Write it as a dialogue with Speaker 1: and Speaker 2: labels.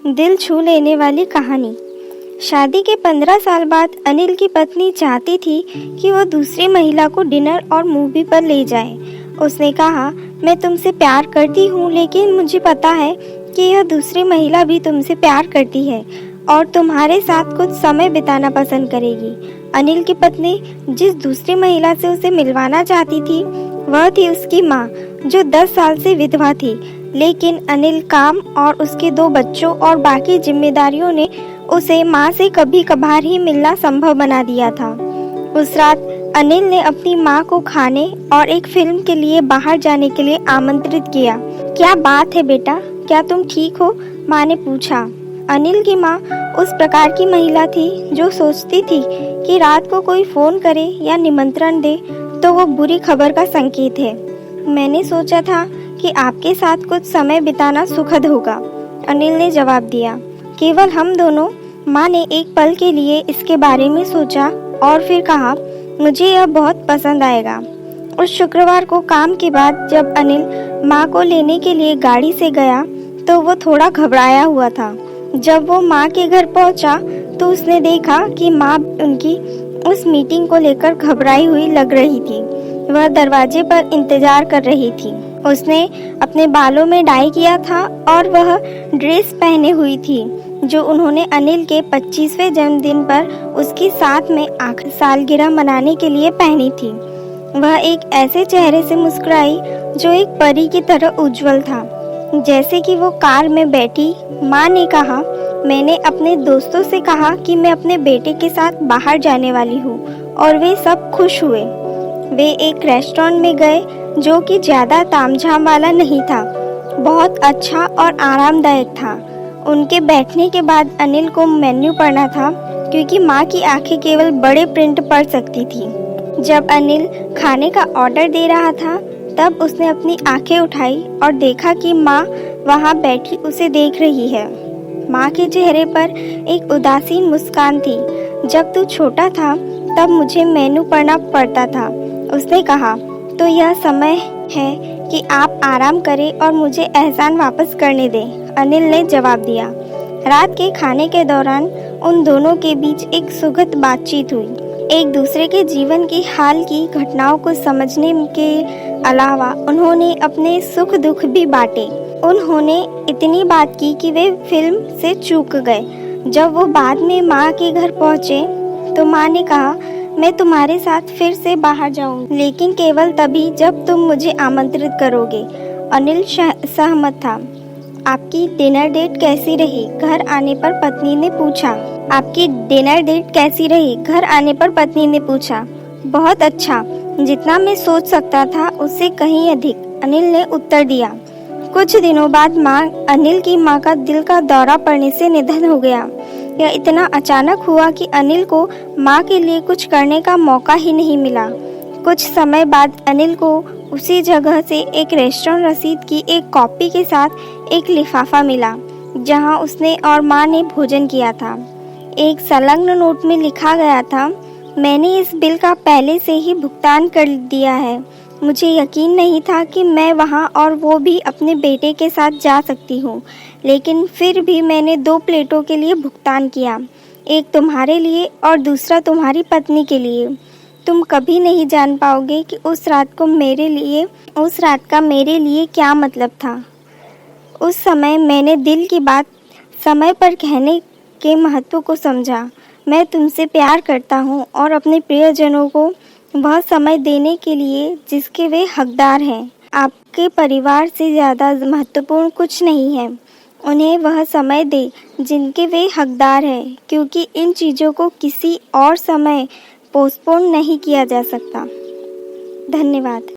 Speaker 1: दिल छू लेने वाली कहानी। शादी के 15 साल बाद अनिल की पत्नी चाहती थी कि वो दूसरी महिला को डिनर और मूवी पर ले जाए। उसने कहा, मैं तुमसे प्यार करती हूँ, लेकिन मुझे पता है कि यह दूसरी महिला भी तुमसे प्यार करती है और तुम्हारे साथ कुछ समय बिताना पसंद करेगी। अनिल की पत्नी जिस दूसरी महिला से उसे मिलवाना चाहती थी वह थी उसकी माँ, जो 10 साल से विधवा थी। लेकिन अनिल काम और उसके 2 बच्चों और बाकी जिम्मेदारियों ने उसे माँ से कभी कभार ही मिलना संभव बना दिया था। उस रात अनिल ने अपनी माँ को खाने और एक फिल्म के लिए बाहर जाने के लिए आमंत्रित किया। क्या बात है बेटा, क्या तुम ठीक हो? माँ ने पूछा। अनिल की माँ उस प्रकार की महिला थी जो सोचती थी कि रात को कोई फोन करे या निमंत्रण दे तो वो बुरी खबर का संकेत है। मैंने सोचा था कि आपके साथ कुछ समय बिताना सुखद होगा, अनिल ने जवाब दिया। केवल हम दोनों? माँ ने एक पल के लिए इसके बारे में सोचा और फिर कहा, मुझे यह बहुत पसंद आएगा। उस शुक्रवार को काम के बाद जब अनिल माँ को लेने के लिए गाड़ी से गया तो वो थोड़ा घबराया हुआ था। जब वो माँ के घर पहुँचा तो उसने देखा कि माँ उनकी उस मीटिंग को लेकर घबराई हुई लग रही थी। वह दरवाजे पर इंतजार कर रही थी। उसने अपने बालों में डाई किया था और वह ड्रेस पहने हुई थी जो उन्होंने अनिल के 25वें जन्मदिन पर उसके साथ में आखिरी सालगिरह मनाने के लिए पहनी थी। वह एक ऐसे चेहरे से मुस्कुराई जो एक परी की तरह उज्जवल था। जैसे कि वो कार में बैठी, माँ ने कहा, मैंने अपने दोस्तों से कहा कि मैं अपने बेटे के साथ बाहर जाने वाली हूँ और वे सब खुश हुए। वे एक रेस्टोरेंट में गए जो कि ज़्यादा तामझाम वाला नहीं था, बहुत अच्छा और आरामदायक था। उनके बैठने के बाद अनिल को मेन्यू पढ़ना था क्योंकि माँ की आंखें केवल बड़े प्रिंट पढ़ सकती थी। जब अनिल खाने का ऑर्डर दे रहा था तब उसने अपनी आंखें उठाई और देखा कि माँ वहाँ बैठी उसे देख रही है। माँ के चेहरे पर एक उदासीन मुस्कान थी। जब तू छोटा था तब मुझे मेनू पढ़ना पड़ता था, उसने कहा, तो यह समय है कि आप आराम करें और मुझे एहसान वापस करने दें, अनिल ने जवाब दिया। रात के खाने के दौरान उन दोनों के बीच एक सुखद बातचीत हुई। एक दूसरे के जीवन की हाल की घटनाओं को समझने के अलावा उन्होंने अपने सुख दुख भी बांटे। उन्होंने इतनी बात की कि वे फिल्म से चूक गए। जब वो बाद में माँ के घर पहुँचे तो माँ ने कहा, मैं तुम्हारे साथ फिर से बाहर जाऊंगी, लेकिन केवल तभी जब तुम मुझे आमंत्रित करोगे। अनिल सहमत था। आपकी डिनर डेट कैसी रही? घर आने पर पत्नी ने पूछा। आपकी डिनर डेट कैसी रही? घर आने पर पत्नी ने पूछा। बहुत अच्छा, जितना मैं सोच सकता था उससे कहीं अधिक, अनिल ने उत्तर दिया। कुछ दिनों बाद अनिल की माँ का दिल का दौरा पड़ने से निधन हो गया। यह इतना अचानक हुआ कि अनिल को माँ के लिए कुछ करने का मौका ही नहीं मिला। कुछ समय बाद अनिल को उसी जगह से एक रेस्टोरेंट रसीद की एक कॉपी के साथ एक लिफाफा मिला जहाँ उसने और माँ ने भोजन किया था। एक संलग्न नोट में लिखा गया था, मैंने इस बिल का पहले से ही भुगतान कर दिया है। मुझे यकीन नहीं था कि मैं वहाँ और वो भी अपने बेटे के साथ जा सकती हूँ, लेकिन फिर भी मैंने 2 प्लेटों के लिए भुगतान किया, एक तुम्हारे लिए और दूसरा तुम्हारी पत्नी के लिए। तुम कभी नहीं जान पाओगे कि उस रात का मेरे लिए क्या मतलब था। उस समय मैंने दिल की बात समय पर कहने के महत्व को समझा। मैं तुमसे प्यार करता हूँ और अपने प्रियजनों को वह समय देने के लिए जिसके वे हकदार हैं। आपके परिवार से ज़्यादा महत्वपूर्ण कुछ नहीं है। उन्हें वह समय दे जिनके वे हकदार हैं, क्योंकि इन चीज़ों को किसी और समय पोस्टपोन नहीं किया जा सकता। धन्यवाद।